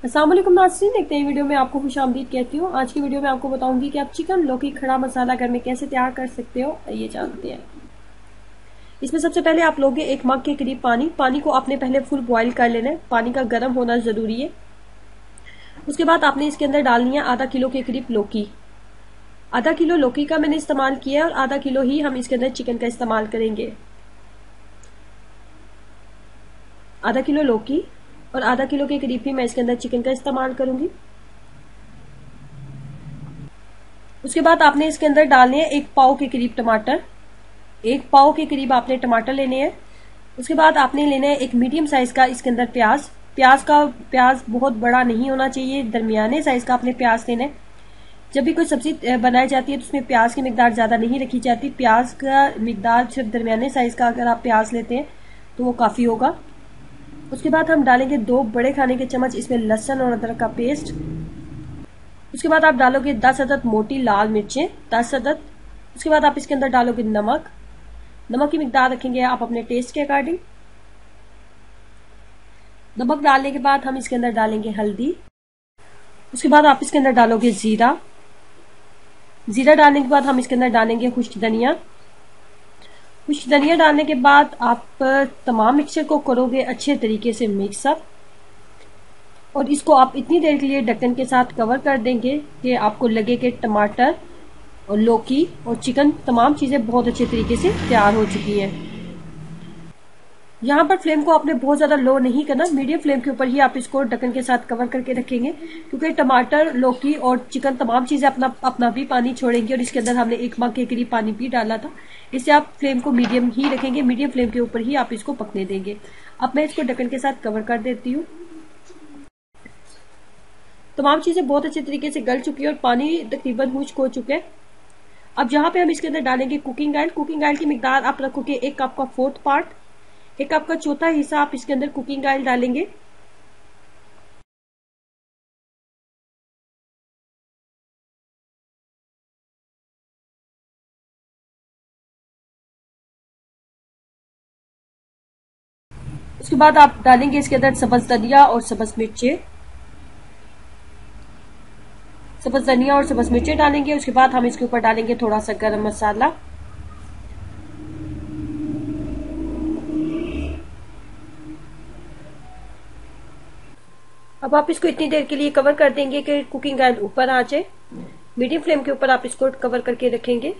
अस्सलाम वालेकुम नाज़रीन, देखते हैं वीडियो में आपको खुशामदीद कहती हूँ। आज की वीडियो में आपको बताऊंगी कि आप चिकन लौकी खड़ा मसाला घर में कैसे तैयार कर सकते हो, ये जानते हैं। इसमें सबसे पहले आप लोगे एक मग के करीब पानी को आपने पहले फुल बॉईल कर लेना है। पानी का गर्म होना जरूरी है। उसके बाद आपने इसके अंदर डालनी है आधा किलो के करीब लौकी। आधा किलो लौकी का मैंने इस्तेमाल किया है और आधा किलो ही हम इसके अंदर चिकन का इस्तेमाल करेंगे। आधा किलो लौकी और आधा किलो के करीब ही मैं इसके अंदर चिकन का इस्तेमाल करूंगी। उसके बाद आपने इसके अंदर डालने हैं एक पाव के करीब टमाटर। एक पाव के करीब आपने टमाटर लेने हैं। उसके बाद आपने लेना है एक मीडियम साइज का इसके अंदर प्याज। प्याज बहुत बड़ा नहीं होना चाहिए, दरमियाने साइज का आपने प्याज लेना है। जब भी कोई सब्जी बनाई जाती है तो उसमें प्याज की मिकदार ज्यादा नहीं रखी जाती। प्याज का मिकदार सिर्फ दरमियाने साइज का अगर आप प्याज लेते हैं तो वो काफी होगा। उसके बाद हम डालेंगे 2 बड़े खाने के चम्मच इसमें लहसुन और अदरक का पेस्ट। उसके बाद आप डालोगे 10 अदद मोटी लाल मिर्चें, 10 अदद। उसके बाद आप इसके अंदर डालोगे नमक। नमक की मिकदार रखेंगे आप अपने टेस्ट के अकॉर्डिंग। नमक डालने के बाद हम इसके अंदर डालेंगे हल्दी। उसके बाद आप इसके अंदर डालोगे जीरा। जीरा डालने के बाद हम इसके अंदर डालेंगे खुश्क धनिया। खुश्क धनिया डालने के बाद आप तमाम मिक्सचर को करोगे अच्छे तरीके से मिक्सअप और इसको आप इतनी देर के लिए ढक्कन के साथ कवर कर देंगे कि आपको लगे कि टमाटर और लौकी और चिकन तमाम चीजें बहुत अच्छे तरीके से तैयार हो चुकी हैं। यहाँ पर फ्लेम को आपने बहुत ज्यादा लो नहीं करना, मीडियम फ्लेम के ऊपर ही आप इसको ढक्कन के साथ कवर करके रखेंगे, क्योंकि टमाटर लौकी और चिकन तमाम चीजें अपना भी पानी छोड़ेंगे और इसके अंदर हमने एक मग के करीब पानी भी डाला था। इससे आप फ्लेम को मीडियम ही रखेंगे, मीडियम फ्लेम के ऊपर ही आप इसको पकने देंगे। अब मैं इसको ढक्कन के साथ कवर कर देती हूँ। तमाम चीजें बहुत अच्छे तरीके से गल चुकी है और पानी तकरीबन खुश्क हो चुका है। अब यहाँ पे हम इसके अंदर डालेंगे कुकिंग ऑयल। कुकिंग ऑयल की मिकदार आप रखोगे 1 कप का 4th पार्ट, 1 कप का 1/4 हिस्सा आप इसके अंदर कुकिंग ऑयल डालेंगे। उसके बाद आप डालेंगे इसके अंदर सब्ज धनिया और सब्ज मिर्चें। सब्ज धनिया और सब्ज मिर्चें डालेंगे। उसके बाद हम इसके ऊपर डालेंगे थोड़ा सा गरम मसाला। अब आप इसको इतनी देर के लिए कवर कर देंगे कि कुकिंग ऑयल ऊपर आ जाए। मीडियम फ्लेम के ऊपर आप इसको कवर करके रखेंगे।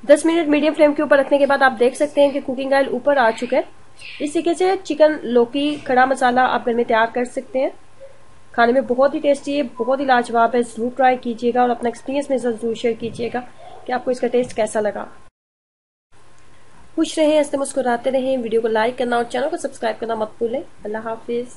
10 मिनट मीडियम फ्लेम के ऊपर रखने के बाद आप देख सकते हैं कि कुकिंग ऑयल ऊपर आ चुका है। इस तरीके से चिकन लौकी खड़ा मसाला आप घर में तैयार कर सकते हैं। खाने में बहुत ही टेस्टी है, बहुत ही लाजवाब है। जरूर ट्राई कीजिएगा और अपना एक्सपीरियंस मेरे साथ जरूर शेयर कीजिएगा कि आपको इसका टेस्ट कैसा लगा। खुश रहें, हंसते मुस्कुराते रहें। वीडियो को लाइक करना और चैनल को सब्सक्राइब करना मत भूलें। अल्लाह हाफिज।